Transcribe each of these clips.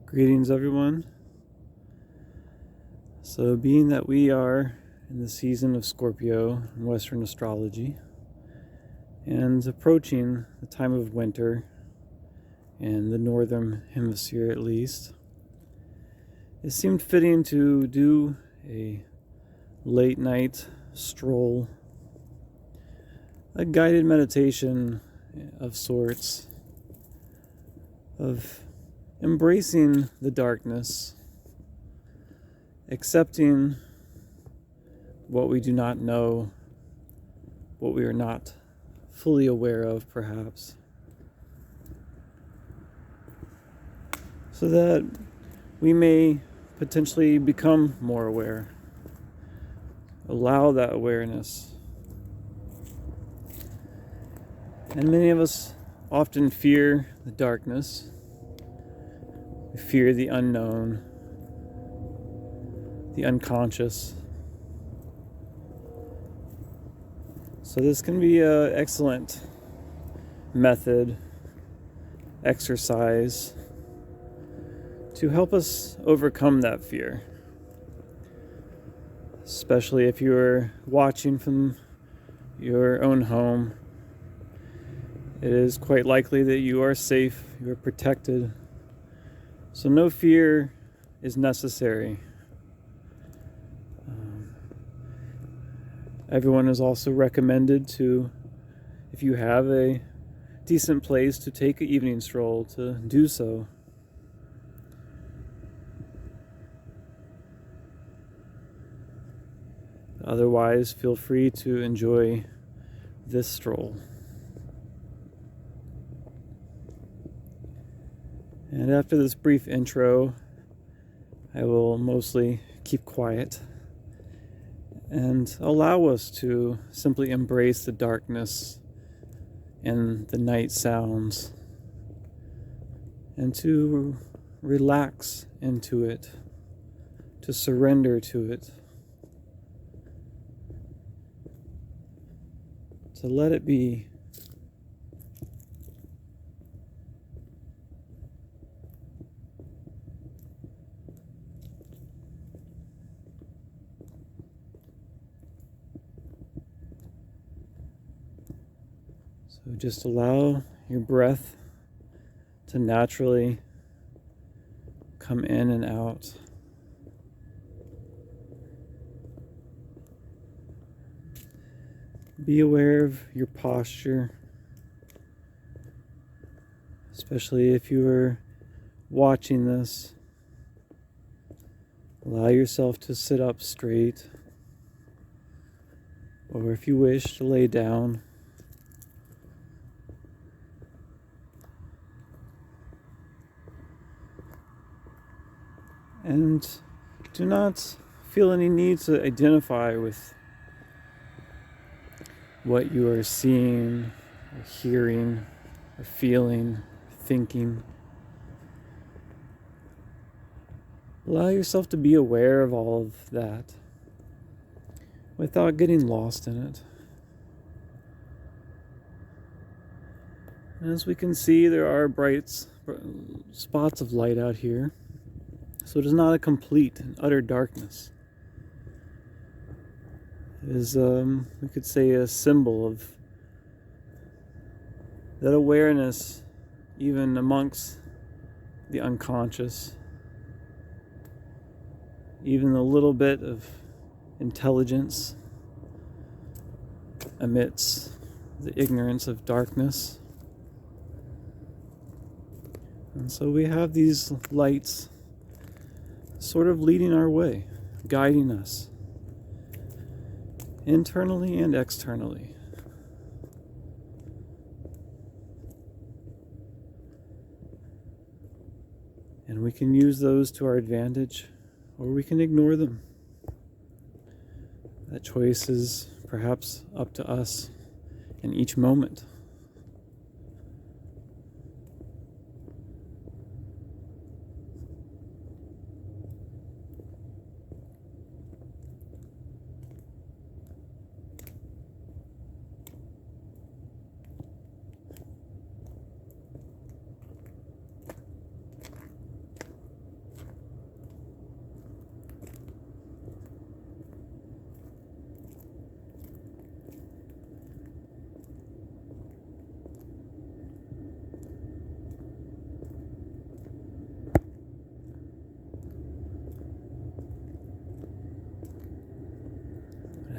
Greetings, everyone. So, being that we are in the season of Scorpio in Western astrology and approaching the time of winter in the northern hemisphere at least, it seemed fitting to do a late night stroll, a guided meditation of sorts, of embracing the darkness, accepting what we do not know, what we are not fully aware of, perhaps, so that we may potentially become more aware. Allow that awareness. And many of us often fear the darkness. We fear the unknown, the unconscious. So this can be an excellent method, exercise to help us overcome that fear. Especially if you're watching from your own home, it is quite likely that you are safe, you are protected. So no fear is necessary. Everyone is also recommended to, if you have a decent place to take an evening stroll, to do so. Otherwise, feel free to enjoy this stroll. And after this brief intro, I will mostly keep quiet and allow us to simply embrace the darkness and the night sounds and to relax into it, to surrender to it, to let it be. So just allow your breath to naturally come in and out. Be aware of your posture, especially if you are watching this. Allow yourself to sit up straight, or if you wish, to lay down. And do not feel any need to identify with what you are seeing, or hearing, or feeling, or thinking. Allow yourself to be aware of all of that without getting lost in it. And as we can see, there are bright spots of light out here. So it is not a complete and utter darkness. It is, we could say, a symbol of that awareness, even amongst the unconscious, even a little bit of intelligence amidst the ignorance of darkness. And so we have these lights sort of leading our way, guiding us internally and externally. And we can use those to our advantage, or we can ignore them. That choice is perhaps up to us in each moment.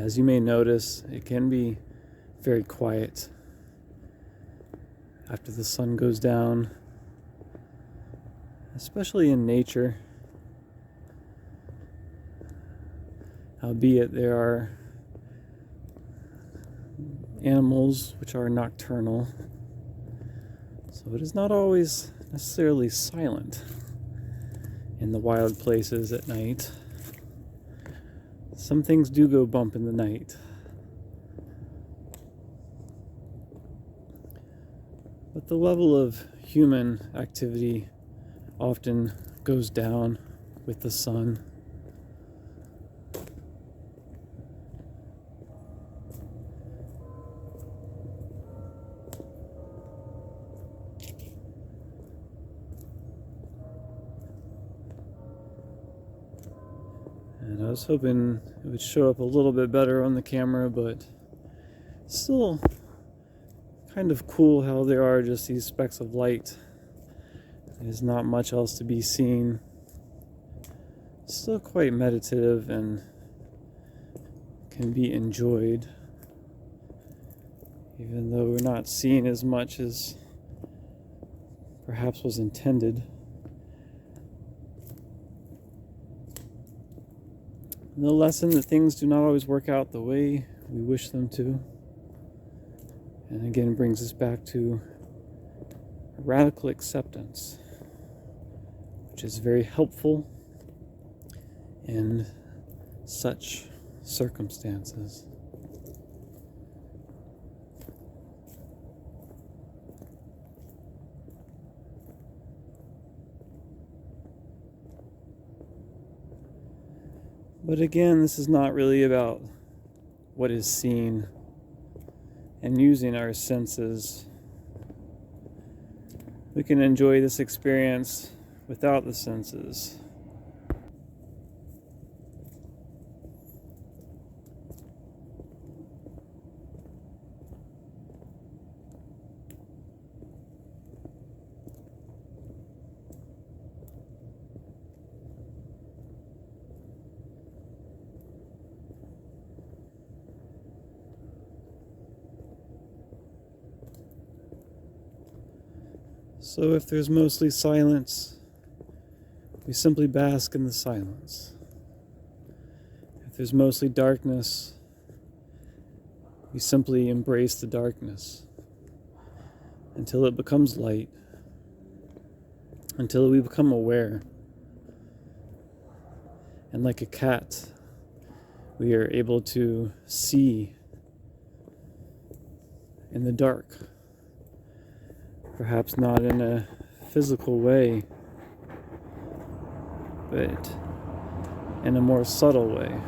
As you may notice, it can be very quiet after the sun goes down, especially in nature. Albeit there are animals which are nocturnal, so it is not always necessarily silent in the wild places at night. Some things do go bump in the night. But the level of human activity often goes down with the sun. And I was hoping it would show up a little bit better on the camera, but still kind of cool how there are just these specks of light. There's not much else to be seen. Still quite meditative and can be enjoyed, even though we're not seeing as much as perhaps was intended. The lesson that things do not always work out the way we wish them to. And again, brings us back to radical acceptance, which is very helpful in such circumstances. But again, this is not really about what is seen and using our senses. We can enjoy this experience without the senses. So if there's mostly silence, we simply bask in the silence. If there's mostly darkness, we simply embrace the darkness until it becomes light, until we become aware. And like a cat, we are able to see in the dark. Perhaps not in a physical way, but in a more subtle way.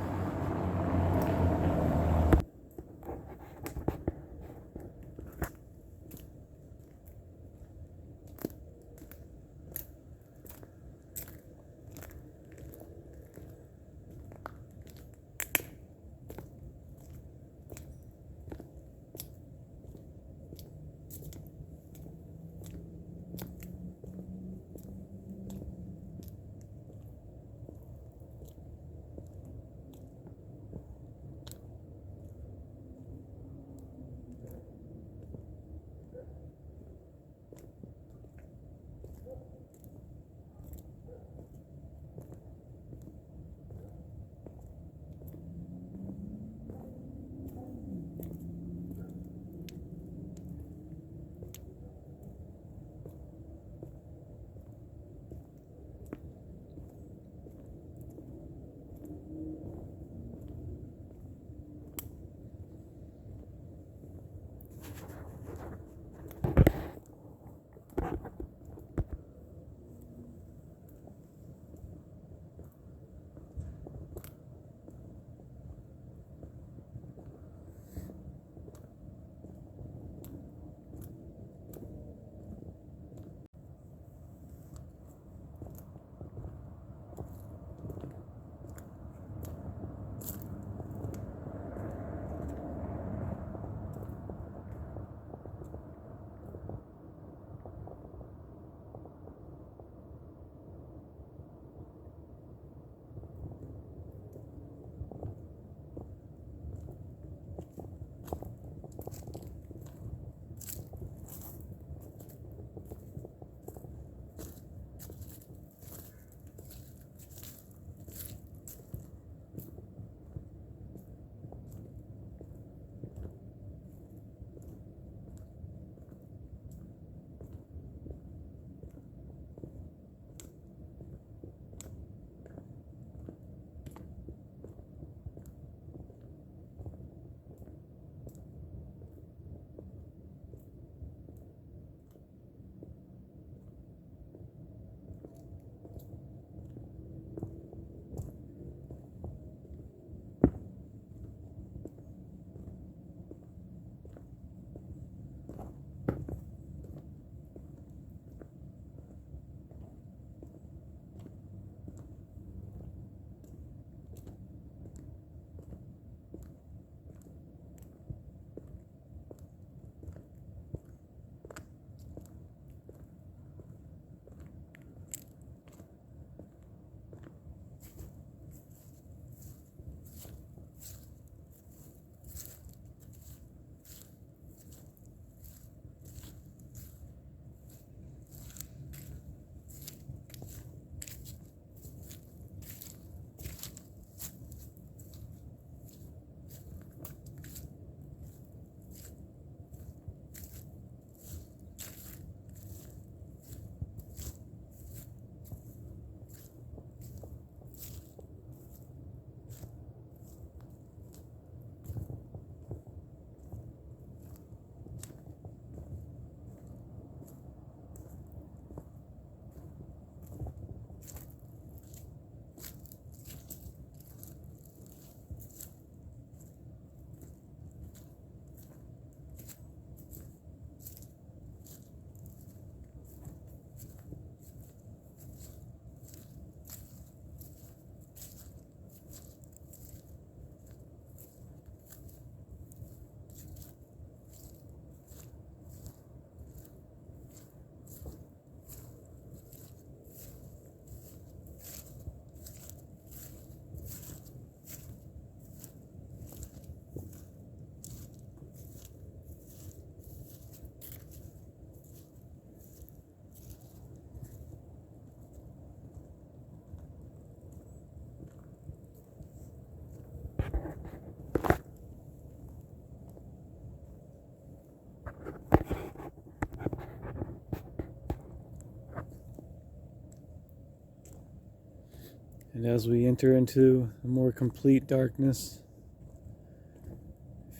And as we enter into a more complete darkness,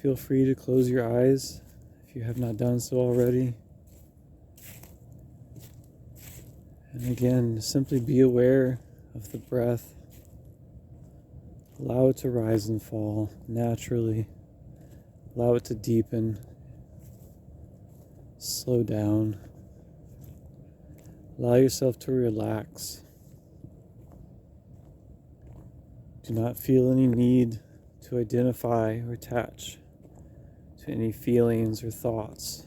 feel free to close your eyes if you have not done so already. And again, simply be aware of the breath. Allow it to rise and fall naturally. Allow it to deepen, slow down. Allow yourself to relax. Do not feel any need to identify or attach to any feelings or thoughts,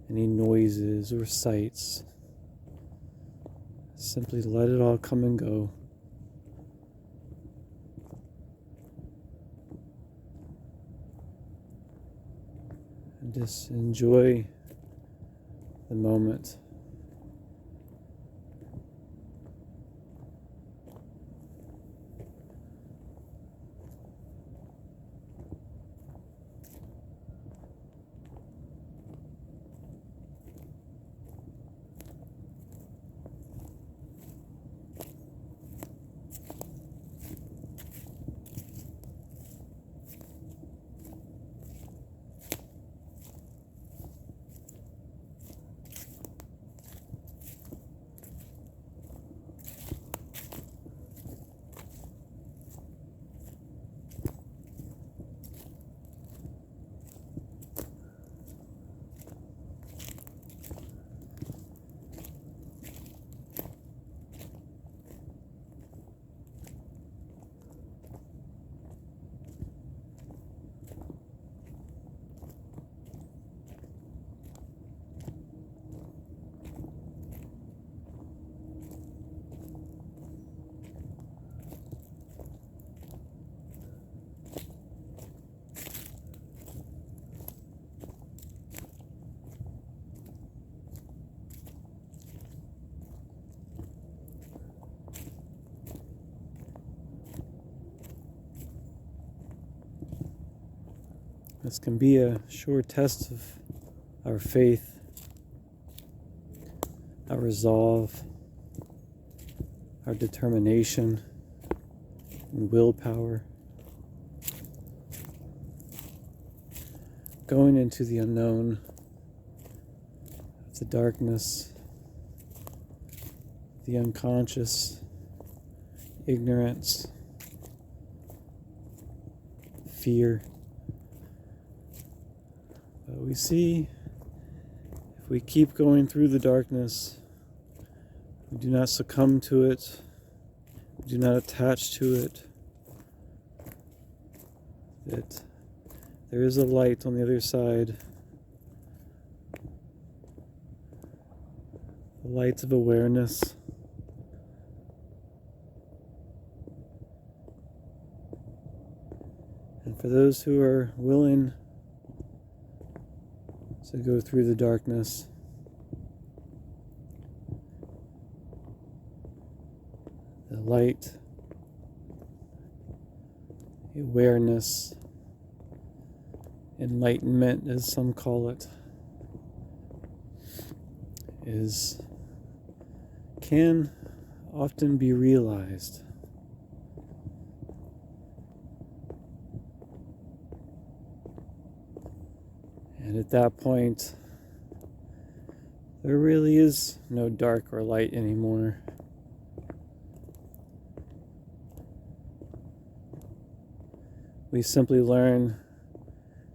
any noises or sights. Simply let it all come and go. And just enjoy the moment. This can be a sure test of our faith, our resolve, our determination, and willpower. Going into the unknown, the darkness, the unconscious, ignorance, fear. But we see if we keep going through the darkness, we do not succumb to it, we do not attach to it, that there is a light on the other side, the light of awareness. And for those who are willing to go through the darkness, the light, the awareness, enlightenment as some call it, can often be realized. And at that point, there really is no dark or light anymore. We simply learn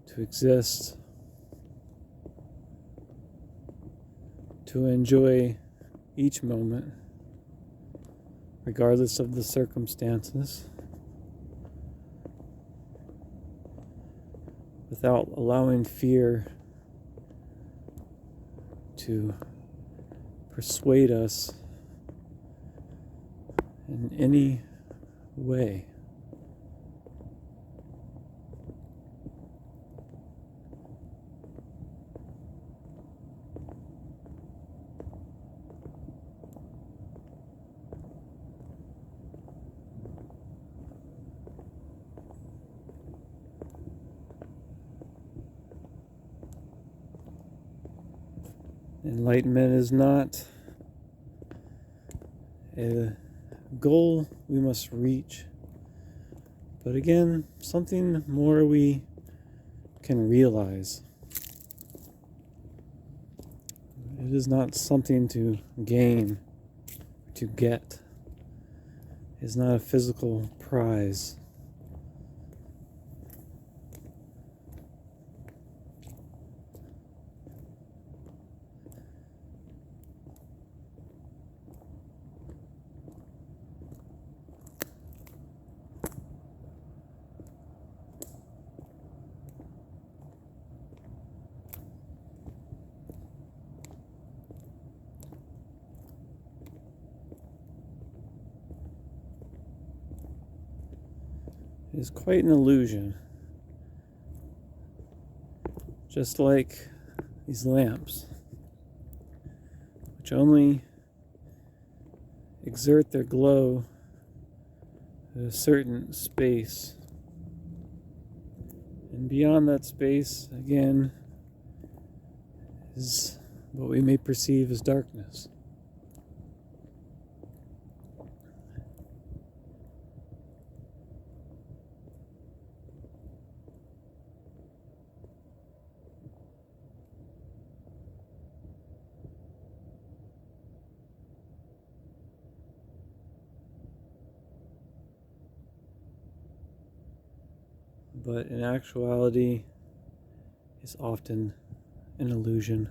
to exist, to enjoy each moment, regardless of the circumstances, without allowing fear to persuade us in any way. Enlightenment is not a goal we must reach, but again, something more we can realize. It is not something to gain, to get. It is not a physical prize. It is quite an illusion. Just like these lamps, which only exert their glow at a certain space. And beyond that space, again, is what we may perceive as darkness. But in actuality, is often an illusion.